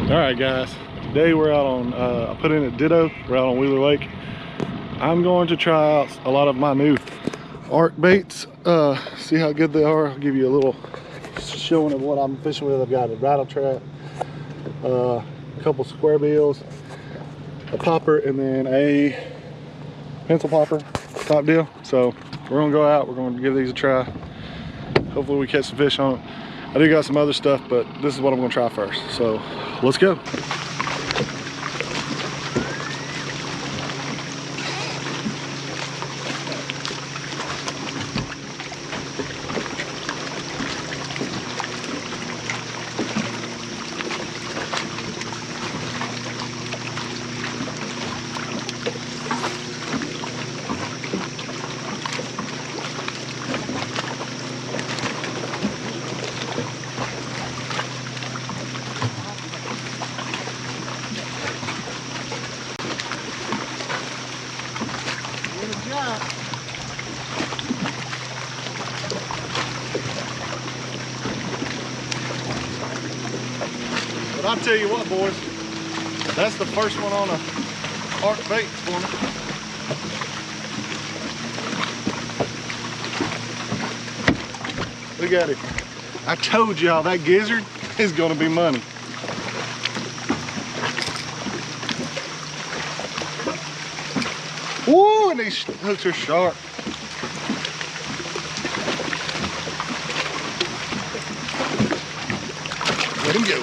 All right, guys. Today we're out on, I put in at Ditto. We're out on Wheeler Lake. I'm going to try out a lot of my new Ark baits. See how good they are. I'll give you a little showing of what I'm fishing with. I've got a rattle trap, a couple squarebills, a popper, and then a pencil popper type deal. So we're gonna go out. We're gonna give these a try. Hopefully we catch some fish on it. I do got some other stuff, but this is what I'm gonna try first. So let's go. But I'll tell you what, boys, that's the first one on a Ark bait for me. Look at it. I told y'all that gizzard is gonna be money. Woo, and these hooks are sharp. Let him go.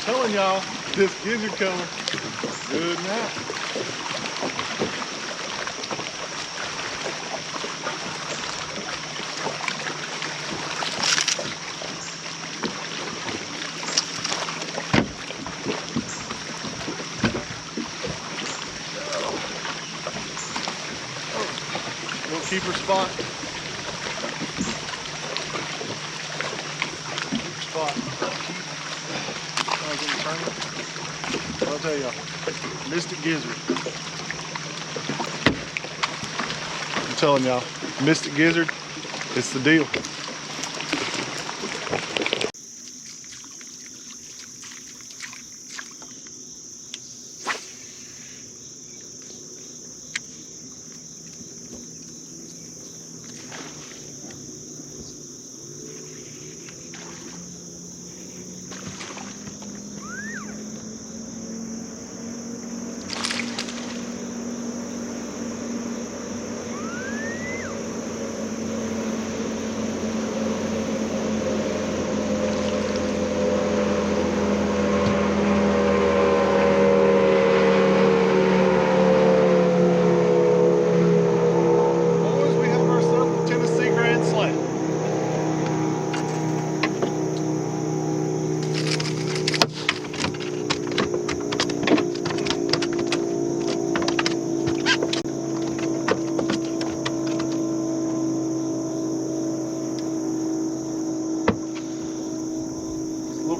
Telling y'all, this gizzard color, good now. Little keeper spot. I'll tell y'all, Mystic Gizzard. I'm telling y'all, Mystic Gizzard, it's the deal.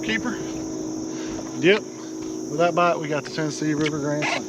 Keeper. Yep. With that bite, we got the Tennessee River Grand Slam.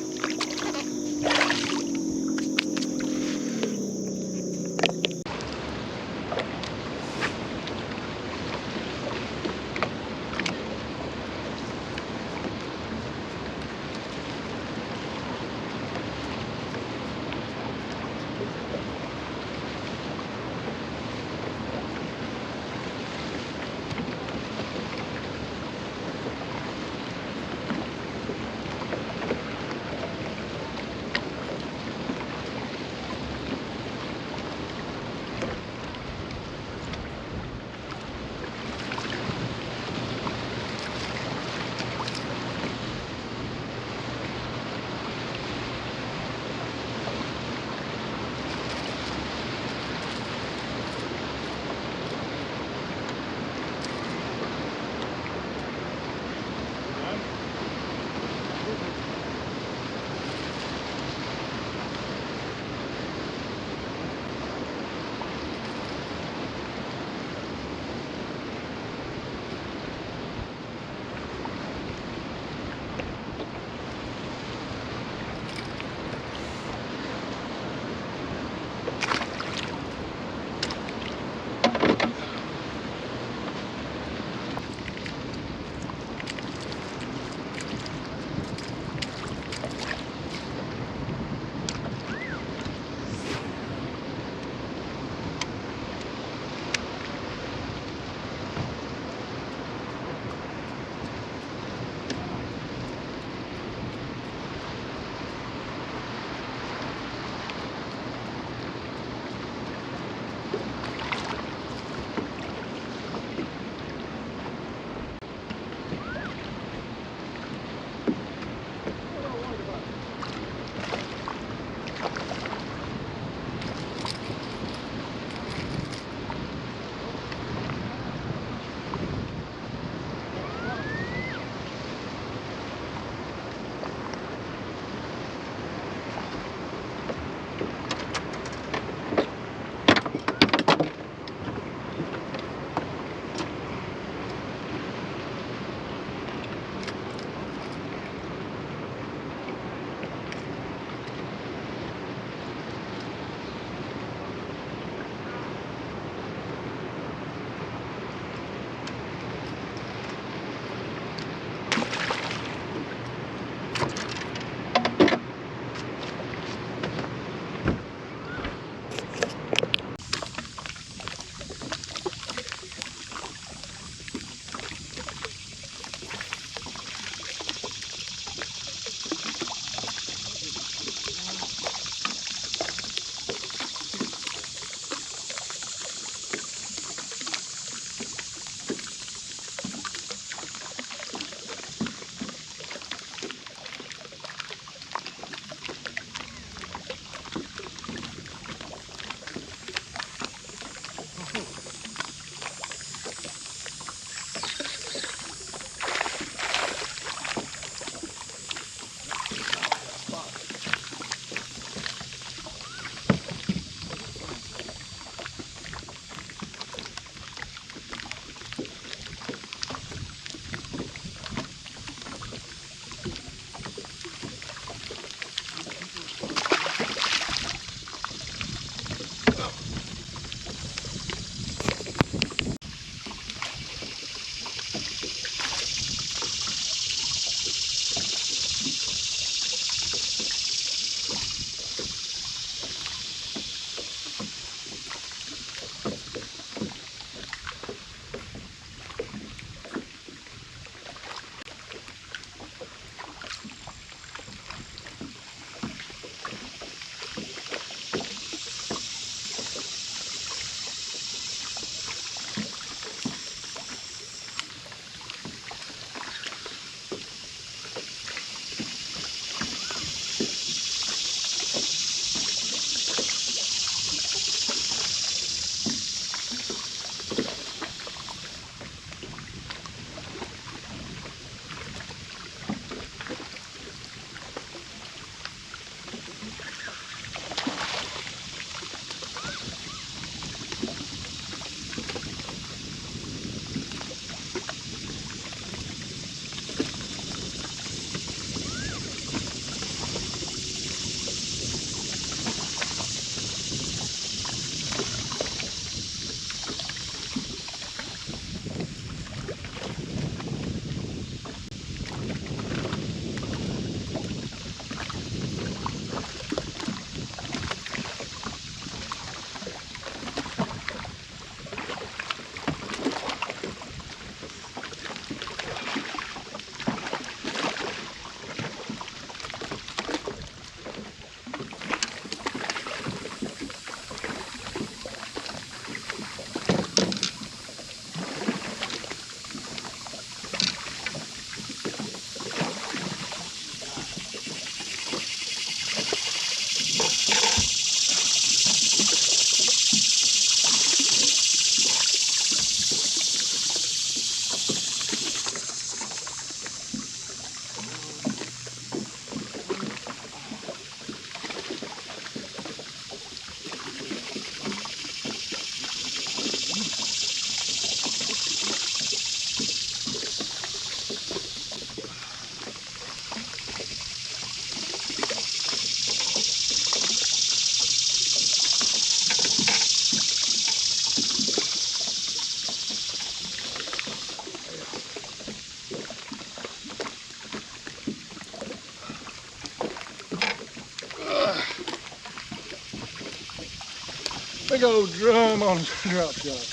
Big old drum on drop shot.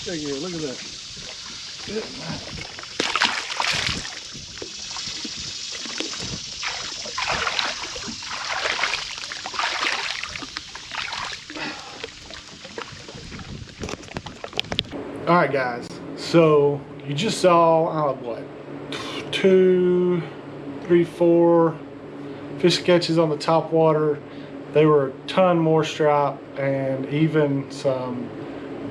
Check here, look at that. All right, guys. So you just saw what, 2, 3, 4 fish sketches on the top water. They were a ton more stripe and even some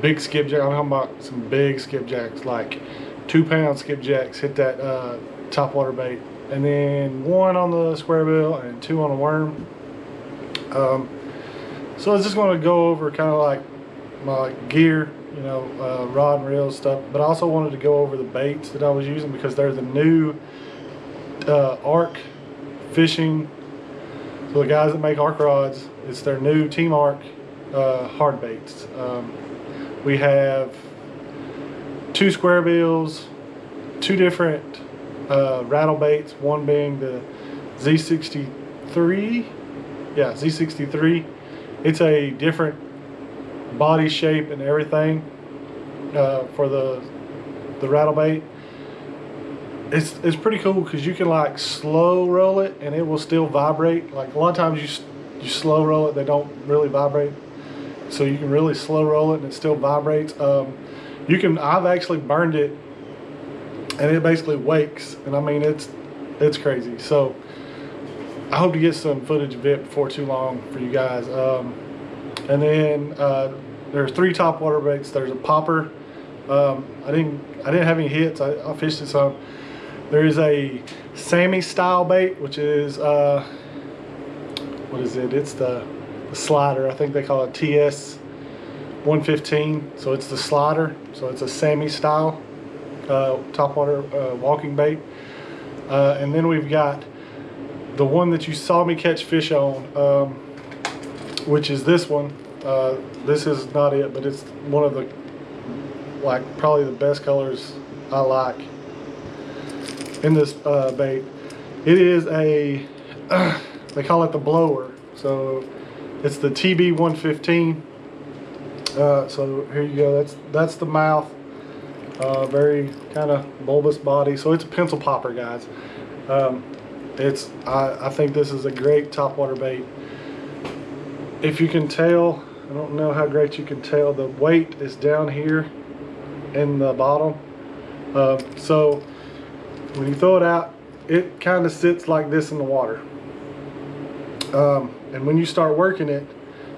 big skipjack. I'm talking about some big skipjacks, like 2-pound skipjacks hit that top water bait, and then 1 on the squarebill and 2 on a worm. So I was just going to go over kind of like my gear, you know, rod and reel stuff, but I also wanted to go over the baits that I was using because they're the new Ark fishing. So the guys that make Ark Rods, it's their new Team Ark hard baits. We have 2 squarebills, 2 different rattle baits, one being the Z63. Yeah, Z63. It's a different body shape and everything for the rattle bait. It's pretty cool because you can like slow roll it and it will still vibrate. Like a lot of times you slow roll it, they don't really vibrate. So you can really slow roll it and it still vibrates. I've actually burned it and it basically wakes, and I mean it's crazy. So I hope to get some footage of it before too long for you guys. And then there's 3 top water baits. There's a popper. I didn't have any hits. I fished it some. There is a Sammy style bait, which is what is it? It's the slider. I think they call it TS 115. So it's the slider. So it's a Sammy style top water walking bait. And then we've got the one that you saw me catch fish on, which is this one. This is not it, but it's one of the, like, probably the best colors I like in this bait. It is a they call it the blower. So it's the TB 115. So here you go. That's the mouth. Very kind of bulbous body. So it's a pencil popper, guys. I think this is a great topwater bait. If you can tell, I don't know how great you can tell, the weight is down here in the bottom. So when you throw it out, it kind of sits like this in the water. And when you start working it,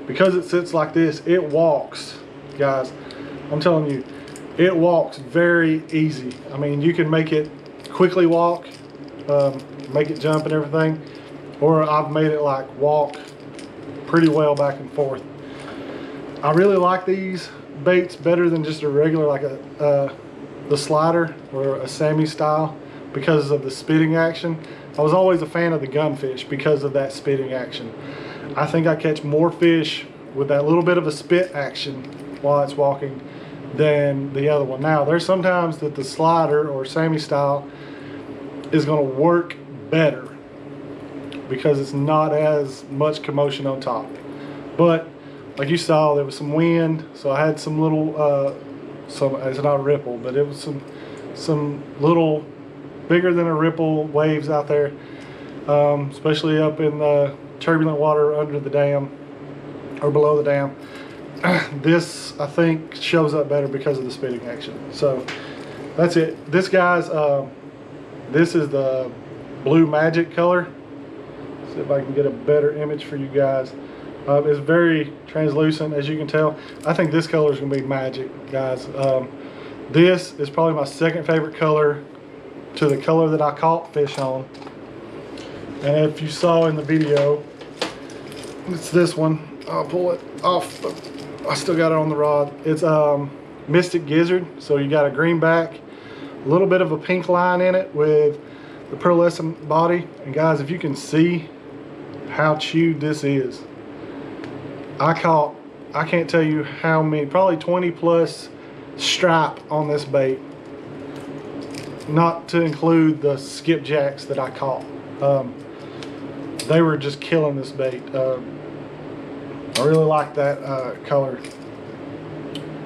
because it sits like this, it walks, guys. I'm telling you, it walks very easy. I mean, you can make it quickly walk, make it jump and everything, or I've made it like walk pretty well back and forth. I really like these baits better than just a regular, like the slider or a Sammy style, because of the spitting action. I was always a fan of the gunfish because of that spitting action. I think I catch more fish with that little bit of a spit action while it's walking than the other one. Now, there's sometimes that the slider or Sammy style is going to work better because it's not as much commotion on top. But like you saw, there was some wind, so I had some little it's not a ripple, but it was some little bigger than a ripple waves out there, especially up in the turbulent water under the dam or below the dam. This, I think, shows up better because of the spitting action. So that's it. This, guys, this is the Blue Magic color. See if I can get a better image for you guys. It's very translucent, as you can tell. I think this color is going to be magic, guys. This is probably my second favorite color to the color that I caught fish on. And if you saw in the video, it's this one. I'll pull it off. I still got it on the rod. It's Mystic Gizzard. So you got a green back, a little bit of a pink line in it with the pearlescent body. And guys, if you can see how chewed this is, I can't tell you how many, probably 20 plus stripe on this bait, not to include the skipjacks that I caught. They were just killing this bait. I really like that color.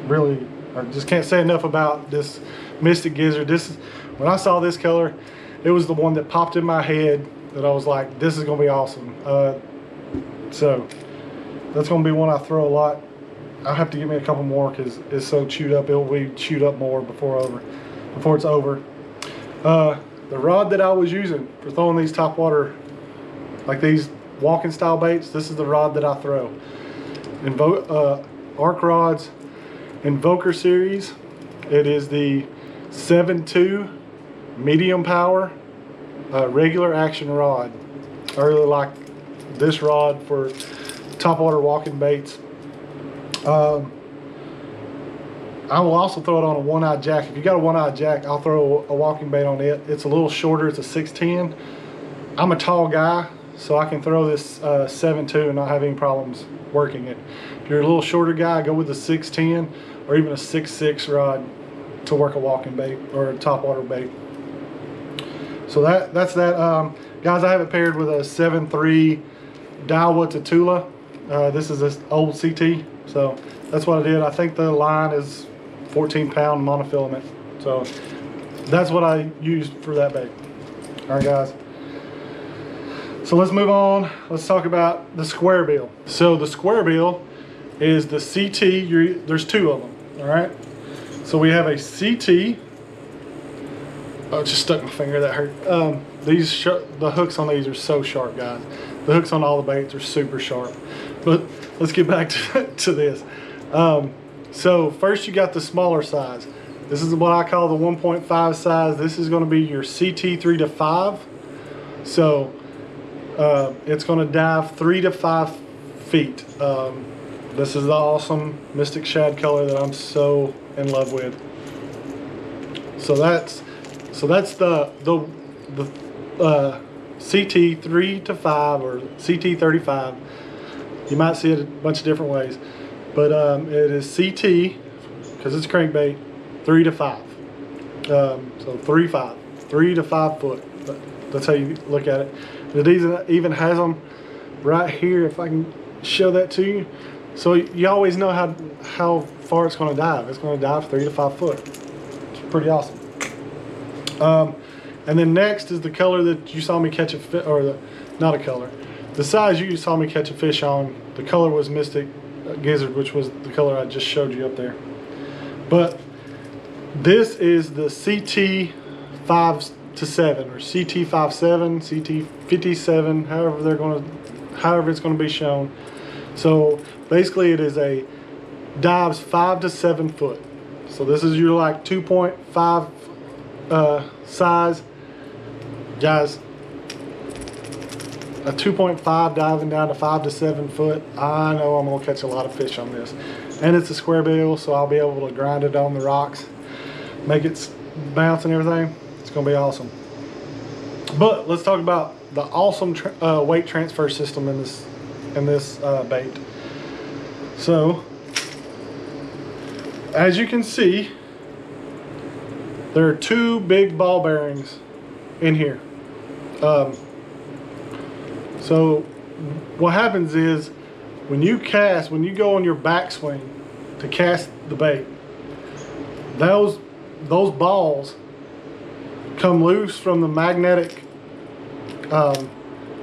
Really, I just can't say enough about this Mystic Gizzard. When I saw this color, it was the one that popped in my head that I was like, this is gonna be awesome. So that's gonna be one I throw a lot. I'll have to get me a couple more because it's so chewed up. It'll be chewed up more before it's over. The rod that I was using for throwing these top water, like these walking style baits, this is the rod that I throw. Ark Rods Invoker series. It is the 7.2 medium power regular action rod. I really like this rod for topwater walking baits. I will also throw it on a one-eyed jack. If you got a one-eyed jack, I'll throw a walking bait on it. It's a little shorter. It's a 610. I'm a tall guy, so I can throw this 7.2 and not have any problems working it. If you're a little shorter guy, go with a 610 or even a 6.6 rod to work a walking bait or a topwater bait. So that's that. Guys, I have it paired with a 7.3 Daiwa Tatula. This is this old CT, so that's what I did. I think the line is 14-pound monofilament, so that's what I used for that bait. All right, guys. So let's move on. Let's talk about the squarebill. So the squarebill is the CT. There's two of them. All right. So we have a CT. Oh, it just stuck my finger. That hurt. The hooks on these are so sharp, guys. The hooks on all the baits are super sharp. But let's get back to this. So first you got the smaller size. This is what I call the 1.5 size. This is going to be your CT 3 to 5. So it's going to dive 3 to 5 feet. This is the awesome Mystic Shad color that I'm so in love with. So that's the CT 3 to 5 or CT 35. You might see it a bunch of different ways, but it is CT because it's crankbait 3 to 5. So 3 to 5 foot. That's how you look at it. It even has them right here, if I can show that to you. So you always know how far it's going to dive. It's going to dive 3 to 5 foot. It's pretty awesome. And then next is the color that you saw me catch a fish, or not a color. The size you saw me catch a fish on, the color was Mystic Gizzard, which was the color I just showed you up there. But this is the CT 5 to 7 or CT 57, CT 57, however it's going to be shown. So basically it is a dives 5 to 7 foot. So this is your like 2.5 size. Guys, a 2.5 diving down to 5 to 7 foot. I know I'm gonna catch a lot of fish on this. And it's a square bill, so I'll be able to grind it on the rocks, make it bounce and everything. It's gonna be awesome. But let's talk about the awesome weight transfer system in this bait. So, as you can see, there are 2 big ball bearings in here. So what happens is when you go on your backswing to cast the bait, those balls come loose from the magnetic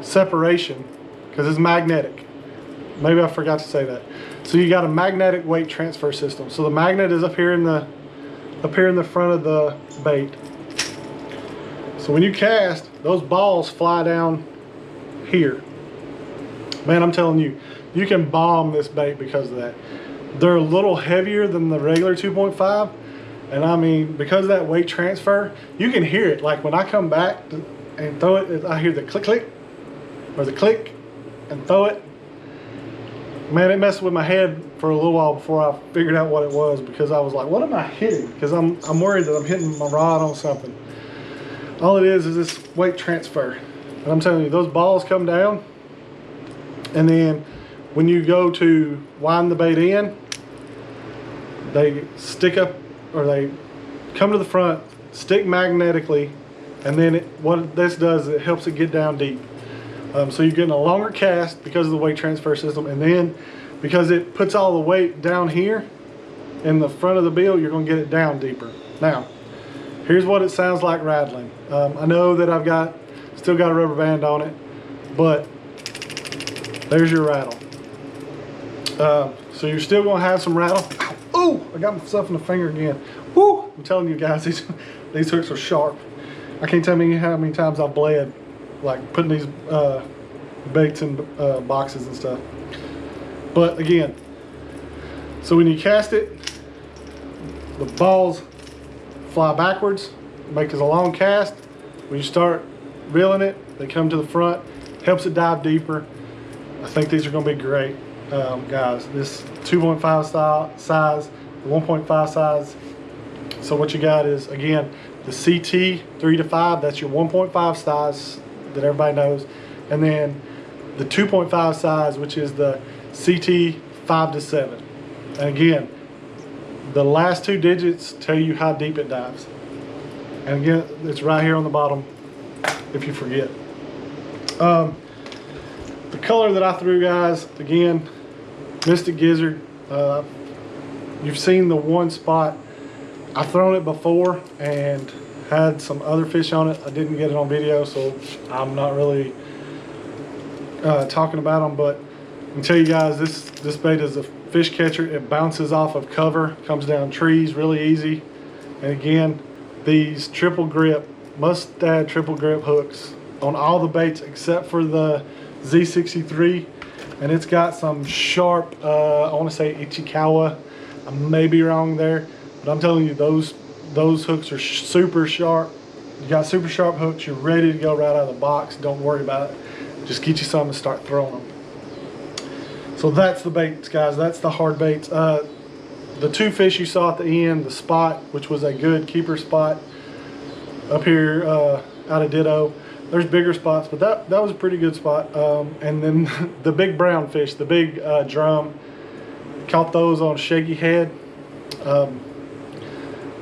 separation, because it's magnetic. Maybe I forgot to say that. So you got a magnetic weight transfer system. So the magnet is up here in the front of the bait. So when you cast, those balls fly down here. Man, I'm telling you, you can bomb this bait because of that. They're a little heavier than the regular 2.5, and I mean, because of that weight transfer, you can hear it. Like when I come back and throw it, I hear the click click, or the click, and throw it. Man, it messed with my head for a little while before I figured out what it was, because I was like, what am I hitting? Because I'm worried that I'm hitting my rod on something. All it is this weight transfer. And I'm telling you, those balls come down, and then when you go to wind the bait in, they stick up, or they come to the front, stick magnetically, and then what this does is it helps it get down deep. So you're getting a longer cast because of the weight transfer system, and then because it puts all the weight down here in the front of the bill, you're going to get it down deeper. Now, here's what it sounds like rattling. I know that I've still got a rubber band on it, but there's your rattle. So you're still going to have some rattle. Oh, I got myself in the finger again. Woo! I'm telling you guys, these hooks are sharp. I can't tell you how many times I've bled, like putting these baits in boxes and stuff. But again, so when you cast it, the balls fly backwards, make it a long cast. When you start reeling it, they come to the front, helps it dive deeper. I think these are going to be great, guys. This 2.5 size, the 1.5 size. So what you got is, again, the CT 3 to 5, that's your 1.5 size that everybody knows. And then the 2.5 size, which is the CT 5 to 7. And again, the last 2 digits tell you how deep it dives. And again, it's right here on the bottom if you forget. The color that I threw, guys, again, Mystic Gizzard. You've seen the one spot. I've thrown it before and had some other fish on it. I didn't get it on video, so I'm not really talking about them, but I can tell you guys, this bait is a fish catcher. It bounces off of cover, comes down trees really easy. And again, these triple grip, Mustad triple grip hooks on all the baits except for the Z63, and it's got some sharp, I want to say Ichikawa. I may be wrong there, but I'm telling you, those hooks are super sharp. You got super sharp hooks, you're ready to go right out of the box. Don't worry about it. Just get you some and start throwing them. So that's the baits, guys. That's the hard baits. The 2 fish you saw at the end, the spot, which was a good keeper spot up here out of Ditto. There's bigger spots, but that was a pretty good spot. And then the big brown fish, the big drum, caught those on shaky head. The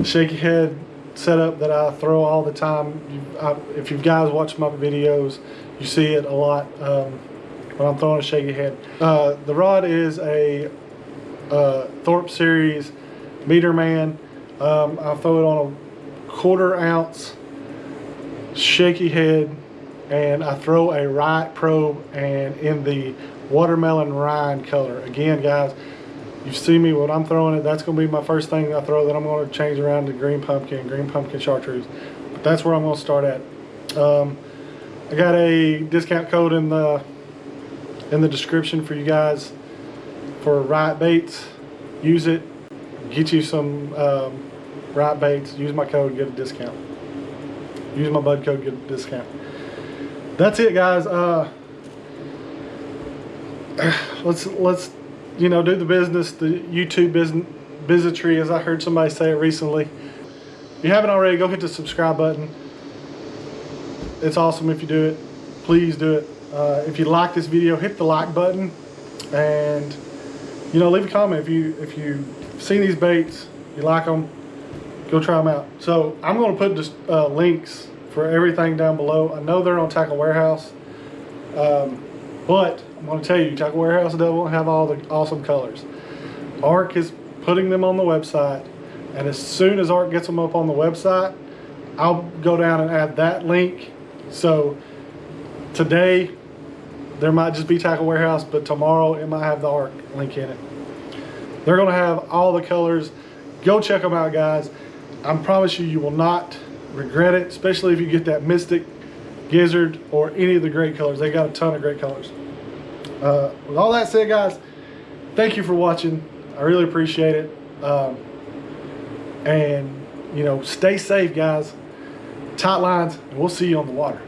shaky head setup that I throw all the time. If you guys watch my videos, you see it a lot when I'm throwing a shaky head. The rod is a Thorpe Series Meter Man. I throw it on a 1/4 ounce shaky head, and I throw a Riot Probe and in the watermelon rind color. Again, guys, you see me when I'm throwing it, that's going to be my first thing I throw. Then I'm going to change around to green pumpkin chartreuse. But that's where I'm going to start at. I got a discount code in the description for you guys for Riot baits. Use it, get you some Riot baits. Use my code, get a discount. Use my bud code, get a discount. That's it, guys. let's you know, do the business, the YouTube businessry, as I heard somebody say it recently. If you haven't already, go hit the subscribe button. It's awesome if you do it. Please do it. If you like this video, hit the like button, and you know, leave a comment if you've seen these baits, you like them, go try them out. So I'm going to put just links for everything down below. I know they're on Tackle Warehouse, but I'm going to tell you, Tackle Warehouse doesn't have all the awesome colors. Ark is putting them on the website, and as soon as Ark gets them up on the website, I'll go down and add that link. So today there might just be Tackle Warehouse, but tomorrow it might have the Ark link in it. They're going to have all the colors. Go check them out, guys. I promise you, you will not regret it, especially if you get that Mystic Gizzard or any of the great colors. They got a ton of great colors. With all that said, guys, thank you for watching. I really appreciate it. And you know, stay safe, guys. Tight lines, and we'll see you on the water.